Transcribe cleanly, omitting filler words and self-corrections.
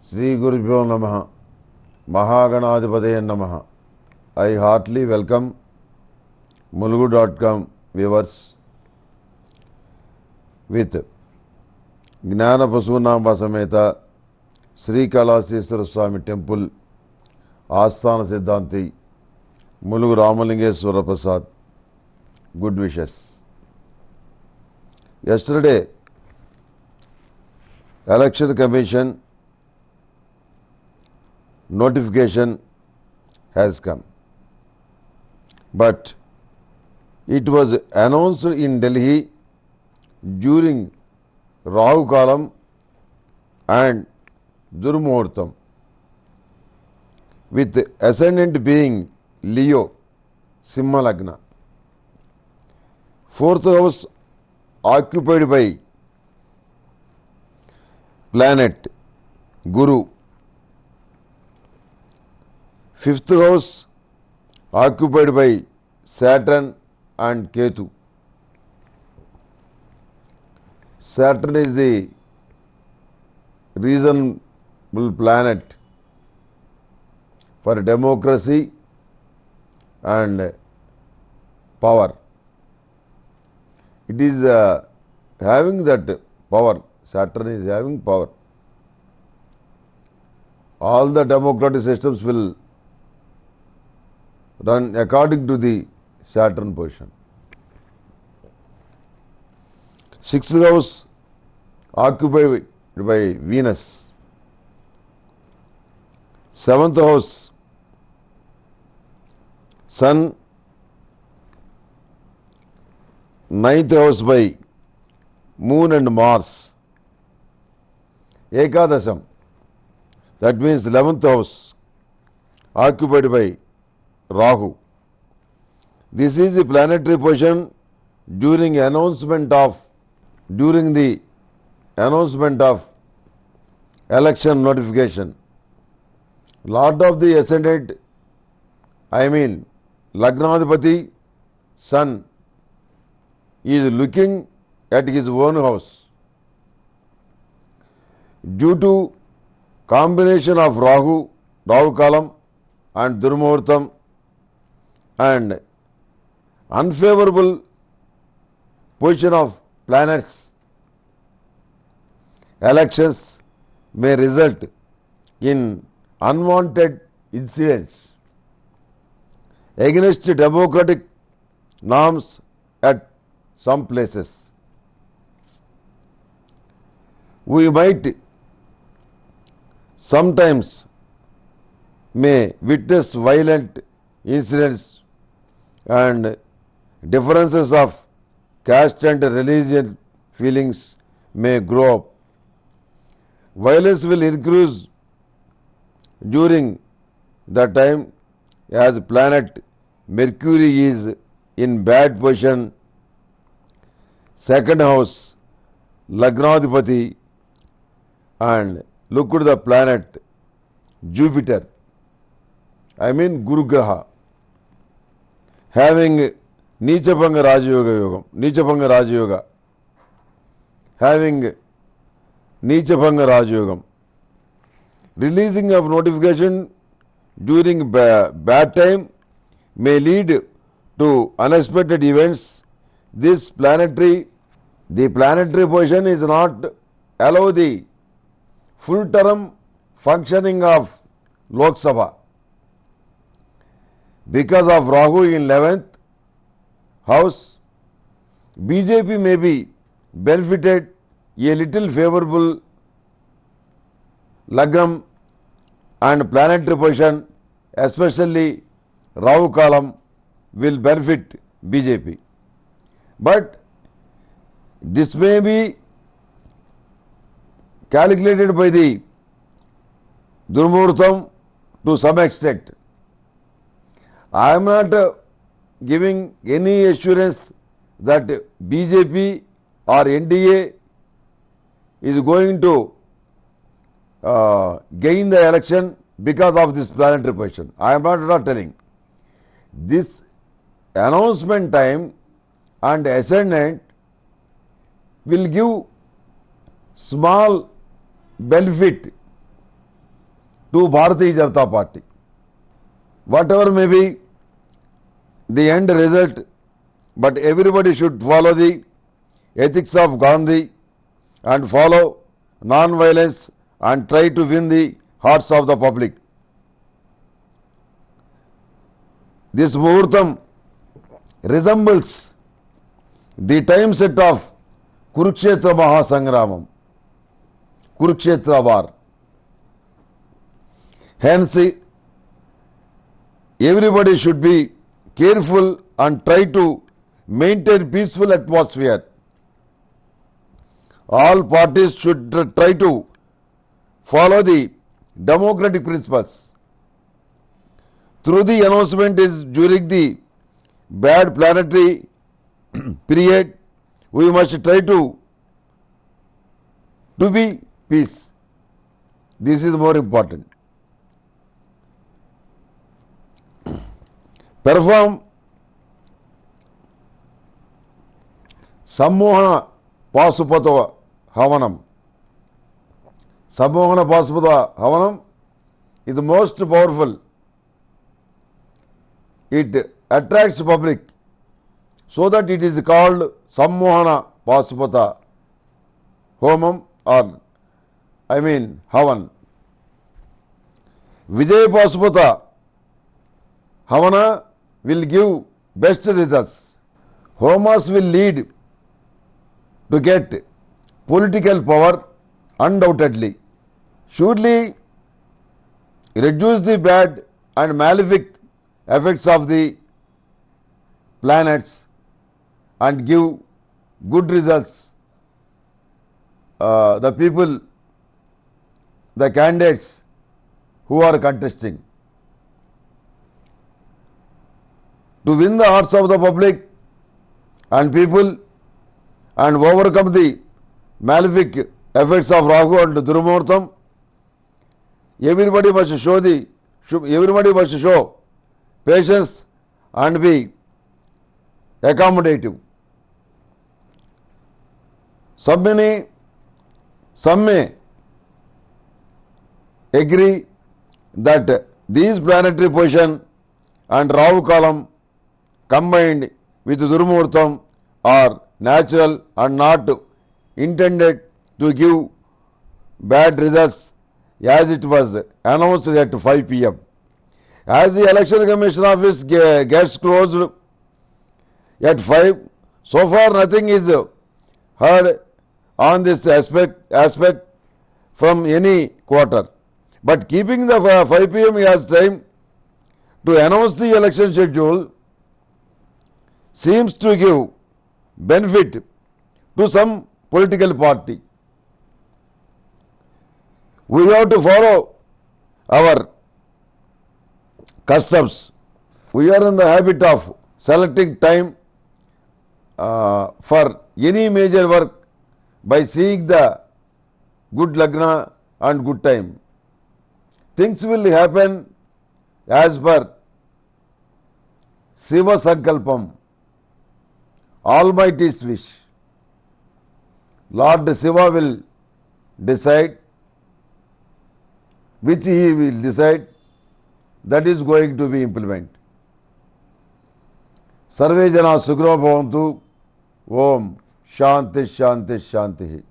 Sri Gurubhyo Namaha, Mahaganadhipataye Namaha. I heartily welcome Mulugu.com viewers with Gnana Pasunamba Sameta Sri Kalaseswara Swami Temple Asthana Siddhanti Mulugu Ramalingeshwara Prasad. Good wishes. Yesterday, Election Commission notification has come, but it was announced in Delhi during Rahu Kalam and Durmuhurtam, with the ascendant being Leo, Simha Lagna. Fourth house occupied by planet Guru. Fifth house occupied by Saturn and Ketu. Saturn is the reasonable planet for democracy and power. It is having that power. Saturn is having power. All the democratic systems will run according to the Saturn position. Sixth house occupied by Venus. Seventh house Sun. Ninth house by Moon and Mars. Ekadasham, that means 11th house occupied by Rahu. This is the planetary position during the announcement of election notification. Lord of the ascendant, Lagnadhipati, Sun, is looking at his own house. Due to combination of Rahu Kalam and Durmuhurtam and unfavorable position of planets, elections may result in unwanted incidents against democratic norms at some places. We might sometimes may witness violent incidents and differences of caste and religion feelings may grow up. Violence will increase during the time as planet Mercury is in bad position. Second house Lagnadhipati, and look at the planet Jupiter, Guru Graha, having Neechapanga Raja Yoga, having Neechapanga Raja Yogam. Releasing of notification during bad time may lead to unexpected events. The planetary position is not allow the full term functioning of Lok Sabha. Because of Rahu in 11th house, BJP may be benefited a little favorable Lagnam and planetary position, especially Rahu Kalam, will benefit BJP. But this may be calculated by the Durmuhurtam to some extent. I am not giving any assurance that BJP or NDA is going to gain the election because of this planetary position. I am not telling. This announcement time and ascendant will give small benefit to Bharatiya Janata Party. Whatever may be the end result, but everybody should follow the ethics of Gandhi and follow non-violence and try to win the hearts of the public. This Muhurtam resembles the time set of Kurukshetra Mahasangramam, Kurukshetra war. Hence, everybody should be careful and try to maintain peaceful atmosphere. All parties should try to follow the democratic principles. Through the announcement is during the bad planetary period, we must try to be peace. This is more important. Perform Sammohana Pasupata Havanam. Sammohana Pasupata Havanam is the most powerful. It attracts public, so that it is called Sammohana Pasupata Homam, or Havan. Vijay Pasupata Havana will give best results. Homas will lead to get political power undoubtedly. Surely reduce the bad and malefic effects of the planets and give good results. The people, the candidates who are contesting. To win the hearts of the public and people and overcome the malefic effects of Rahu and Durumurtam, everybody must show patience and be accommodative. Some may agree that these planetary position and Rahu column combined with Durumurtam are natural and not intended to give bad results, as it was announced at 5 p.m. As the Election Commission office gets closed at 5, so far nothing is heard on this aspect from any quarter. But keeping the 5 p.m. as time to announce the election schedule seems to give benefit to some political party. We have to follow our customs. We are in the habit of selecting time for any major work by seeing the good lagna and good time. Things will happen as per Siva Sankalpam, Almighty's wish. Lord Siva will decide, which he will decide, that is going to be implemented. Sarve jana sukhino bhavantu. Om Shanti Shanti Shanti.